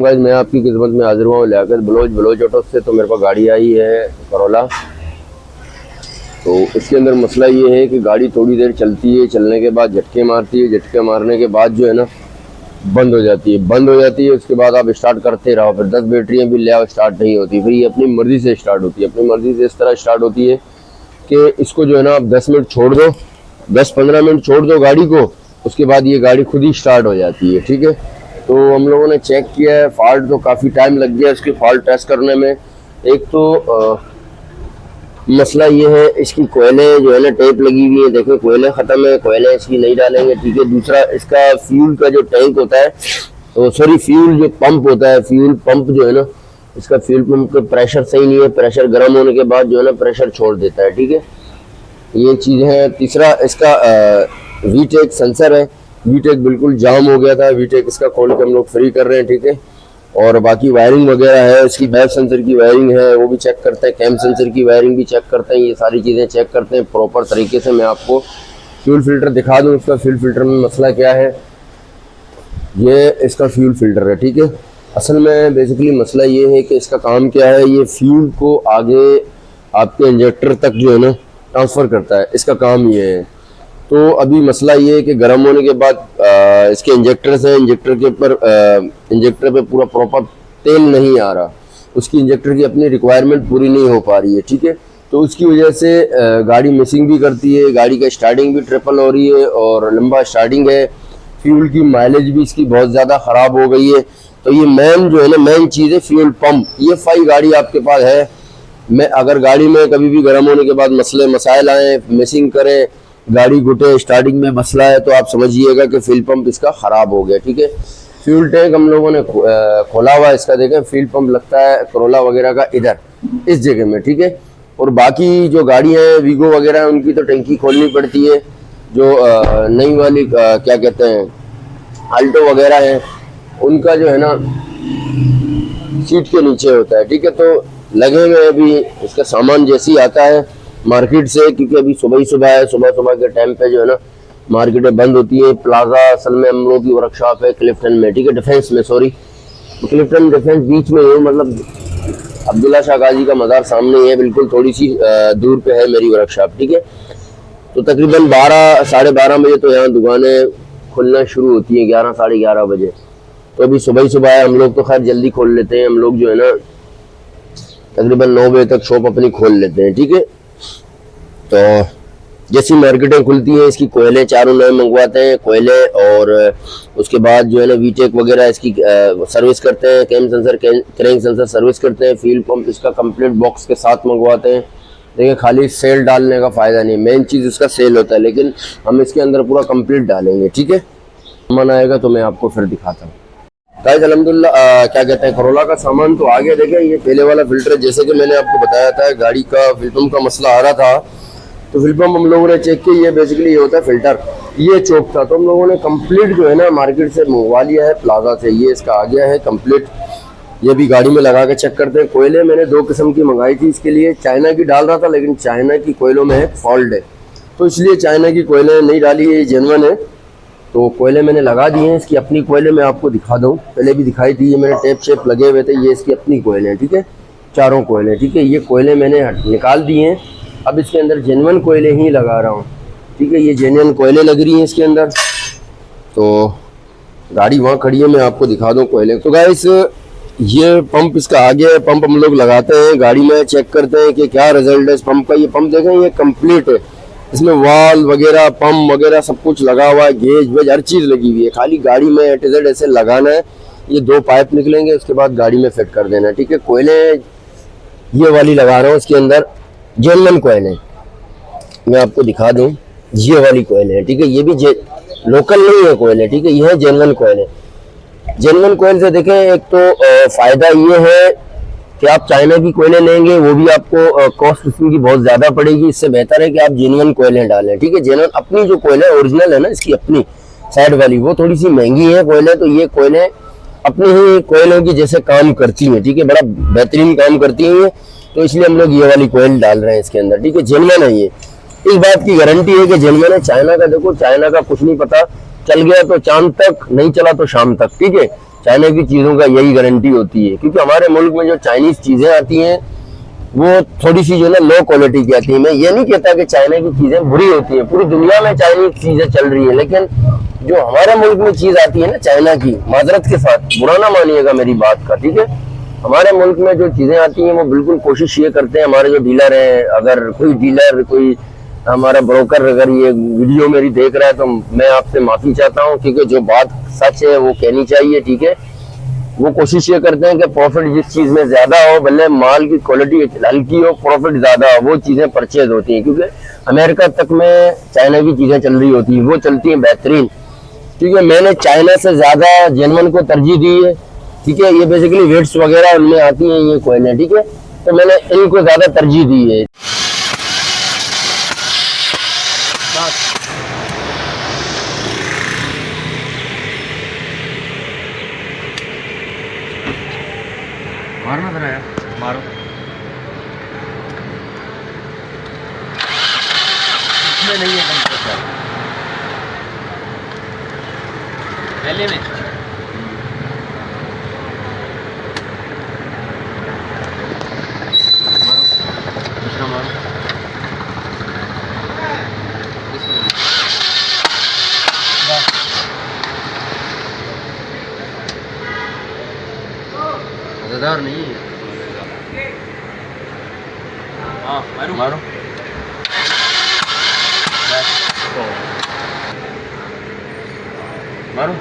Guys, मैं आपकी खिदमत में हाजिर हुआ हूँ लियाकत बलोच ऑटो से। तो मेरे पास गाड़ी आई है करोला। तो इसके अंदर मसला ये है कि गाड़ी थोड़ी देर चलती है, चलने के बाद झटके मारती है, झटके मारने के बाद जो है ना बंद हो जाती है। उसके बाद आप स्टार्ट करते रहो, फिर 10 बैटरियाँ भी ले आओ, स्टार्ट नहीं होती। फिर ये अपनी मर्ज़ी से स्टार्ट होती है। अपनी मर्ज़ी से इस तरह स्टार्ट होती है कि इसको जो है ना आप 10 मिनट छोड़ दो, 10-15 मिनट छोड़ दो गाड़ी को, उसके बाद ये गाड़ी खुद ही स्टार्ट हो जाती है। ठीक है, तो हम लोगों ने चेक किया है। फॉल्ट तो काफ़ी टाइम लग गया इसकी फॉल्ट टेस्ट करने में। एक तो मसला ये है, इसकी कोयले जो है ना टेप लगी हुई है, देखो कोयले ख़त्म है, कोयले इसकी नहीं डालेंगे। ठीक है, दूसरा इसका फ्यूल का जो टैंक होता है, तो सॉरी फ्यूल जो पंप होता है, फ्यूल पंप जो है ना, इसका फ्यूल पंप का प्रेशर सही नहीं है। प्रेशर गर्म होने के बाद जो है ना प्रेशर छोड़ देता है। ठीक है, ये चीज़ है। तीसरा इसका वीटेक सेंसर है, वीटेक बिल्कुल जाम हो गया था। वीटेक इसका खोल के हम लोग फ्री कर रहे हैं। ठीक है, और बाकी वायरिंग वगैरह है, इसकी बैक सेंसर की वायरिंग है वो भी चेक करते हैं, कैम सेंसर की वायरिंग भी चेक करते हैं। ये सारी चीज़ें चेक करते हैं प्रॉपर तरीके से। मैं आपको फ्यूल फिल्टर दिखा दूँ, इसका फ्यूल फिल्टर में मसला क्या है। ये इसका फ्यूल फिल्टर है। ठीक है, असल में बेसिकली मसला ये है कि इसका काम क्या है, ये फ्यूल को आगे आपके इंजेक्टर तक जो है ना ट्रांसफ़र करता है, इसका काम ये है। तो अभी मसला ये है कि गर्म होने के बाद इसके इंजेक्टर्स हैं, इंजेक्टर के ऊपर इंजेक्टर पे पूरा प्रॉपर तेल नहीं आ रहा, उसकी इंजेक्टर की अपनी रिक्वायरमेंट पूरी नहीं हो पा रही है। ठीक है, तो उसकी वजह से गाड़ी मिसिंग भी करती है, गाड़ी का स्टार्टिंग भी ट्रिपल हो रही है और लंबा स्टार्टिंग है। फ्यूल की माइलेज भी इसकी बहुत ज़्यादा ख़राब हो गई है। तो ये मेन जो है ना मेन चीज़ है फ्यूल पम्प। ये फाई गाड़ी आपके पास है, मैं अगर गाड़ी में कभी भी गर्म होने के बाद मसाइल आए, मिसिंग करें, गाड़ी घुटे, स्टार्टिंग में मसला है, तो आप समझिएगा कि फ्यूल पंप इसका ख़राब हो गया। ठीक है, फ्यूल टैंक हम लोगों ने खोला हुआ है इसका, देखें फ्यूल पंप लगता है करोला वगैरह का इधर इस जगह में। ठीक है, और बाकी जो गाड़ी है वीगो वगैरह उनकी तो टंकी खोलनी पड़ती है। जो नई वाली क्या कहते हैं आल्टो वगैरह है, उनका जो है ना सीट के नीचे होता है। ठीक है, तो लगे हुए अभी इसका सामान जैसे ही आता है मार्केट से, क्योंकि अभी सुबह ही सुबह है, सुबह के टाइम पे जो है ना मार्केटें बंद होती है। प्लाजा असल में हम लोग की वर्कशॉप है क्लिफ्टन में। ठीक है, डिफेंस में, सॉरी क्लिफ्टन डिफेंस बीच में है, मतलब अब्दुल्ला शाह गाजी का मज़ार सामने ही है, बिल्कुल थोड़ी सी दूर पे है मेरी वर्कशॉप। ठीक है, तो तकरीबन 12-12:30 बजे तो यहाँ दुकानें खुलना शुरू होती हैं, 11-11:30 बजे। तो अभी सुबह ही सुबह है, हम लोग तो खैर जल्दी खोल लेते हैं। हम लोग जो है ना तकरीबन 9 बजे तक शॉप अपनी खोल लेते हैं। ठीक है, तो जैसी मार्केटें खुलती हैं इसकी कोयले चारों नए मंगवाते हैं कोयले, और उसके बाद जो है ना वीटेक वगैरह इसकी सर्विस करते हैं, cam sensor crank sensor service करते हैं, फ्यूल पंप इसका कंप्लीट बॉक्स के साथ मंगवाते हैं। देखिए, खाली सेल डालने का फ़ायदा नहीं, मेन चीज़ इसका सेल होता है, लेकिन हम इसके अंदर पूरा कंप्लीट डालेंगे। ठीक है, सामान आएगा तो मैं आपको फिर दिखाता हूँ। गाइस अल्हम्दुलिल्लाह क्या कहते हैं करोला का सामान तो आगे देखें। ये पहले वाला फिल्टर, जैसे कि मैंने आपको बताया था गाड़ी का फ्यूल पंप का मसला आ रहा था, तो फ्यूल पंप हम लोगों ने चेक किया। ये बेसिकली ये होता है फिल्टर, ये चोक था, तो हम लोगों ने कंप्लीट जो है ना मार्केट से मंगवा लिया है प्लाजा से। ये इसका आ गया है कंप्लीट, ये भी गाड़ी में लगा के चेक करते हैं। कोयले मैंने 2 किस्म की मंगाई थी इसके लिए, चाइना की डाल रहा था, लेकिन चाइना की कोयलों में फॉल्ट है, तो इसलिए चाइना की कोयले नहीं डाली है, ये जेन्युइन है। तो कोयले मैंने लगा दिए हैं। इसकी अपनी कोयले मैं आपको दिखा दूँ, पहले भी दिखाई थी, ये मैंने टेप शेप लगे हुए थे, ये इसकी अपनी कोयले हैं। ठीक है, चारों कोयले। ठीक है, ये कोयले मैंने निकाल दिए हैं, अब इसके अंदर जेन्युइन कोयले ही लगा रहा हूँ। ठीक है, ये जेन्युइन कोयले लग रही हैं इसके अंदर। तो गाड़ी वहाँ खड़ी है, मैं आपको दिखा दूँ कोयले। तो गाइस ये पंप इसका आ गया है, पंप हम लोग लगाते हैं गाड़ी में, चेक करते हैं कि क्या रिजल्ट है इस पंप का। ये पंप देखें, ये कंप्लीट है, इसमें वाल वगैरह पंप वगैरह सब कुछ लगा हुआ है, गेज वेज हर चीज़ लगी हुई है। खाली गाड़ी में एटजेड ऐसे लगाना है, ये 2 पाइप निकलेंगे, उसके बाद गाड़ी में फिट कर देना है। ठीक है, कोयले ये वाली लगा रहा हूँ, इसके अंदर जेन्युइन कोयले मैं आपको दिखा दूँ, ये वाली कोयले है। ठीक है, ये भी लोकल नहीं है कोयले। ठीक है, ये है जेन्युइन कोयले। जेन्युइन कोयल से देखें, एक तो फ़ायदा ये है कि आप चाइना की कोयले लेंगे वो भी आपको कॉस्ट उसकी बहुत ज़्यादा पड़ेगी। इससे बेहतर है कि आप जेन्युइन कोयले डालें। ठीक है, जेन्युइन अपनी जो कोयले ओरिजिनल है ना इसकी अपनी साइड वाली, वो थोड़ी सी महंगी है कोयले, तो ये कोयले अपनी ही कोयलों की जैसे काम करती हैं। ठीक है, बड़ा बेहतरीन काम करती हैं, तो इसलिए हम लोग ये वाली कोयल डाल रहे हैं इसके अंदर। ठीक है, जेन्युइन है ये, इस बात की गारंटी है कि जेन्युइन है। चाइना का देखो, चाइना का कुछ नहीं पता, चल गया तो चांद तक, नहीं चला तो शाम तक। ठीक है, चाइना की चीज़ों का यही गारंटी होती है, क्योंकि हमारे मुल्क में जो चाइनीज़ चीज़ें आती हैं वो थोड़ी सी जो है ना लो क्वालिटी की आती है। मैं ये नहीं कहता कि चाइना की चीज़ें बुरी होती हैं, पूरी दुनिया में चाइनीज़ चीज़ें चल रही है, लेकिन जो हमारे मुल्क में चीज़ आती है ना चाइना की, माजरत के साथ बुरा ना मानिएगा मेरी बात का, ठीक है, हमारे मुल्क में जो चीज़ें आती हैं वो बिल्कुल कोशिश ये करते हैं, हमारे जो डीलर हैं, अगर कोई डीलर, कोई हमारा ब्रोकर अगर ये वीडियो मेरी देख रहा है तो मैं आपसे माफ़ी चाहता हूँ, क्योंकि जो बात सच है वो कहनी चाहिए, ठीक है। वो कोशिश ये करते हैं कि प्रॉफिट जिस चीज़ में ज़्यादा हो, भले माल की क्वालिटी हल्की हो, प्रॉफिट ज़्यादा हो, वो चीज़ें परचेज होती हैं, क्योंकि अमेरिका तक में चाइना की चीज़ें चल रही होती हैं, वो चलती हैं बेहतरीन, ठीक है। मैंने चाइना से ज़्यादा जेनवन को तरजीह दी है, ठीक है। ये बेसिकली वेट्स वगैरह उनमें आती हैं ये कोयले, ठीक है, तो मैंने इनको ज़्यादा तरजीह दी है। मारना था यार, मारो। इसमें नहीं है कंप्रेसर, पहले में मारो, दूसरा मारो, मजेदार नहीं है। हाँ मारो मारो, मारो।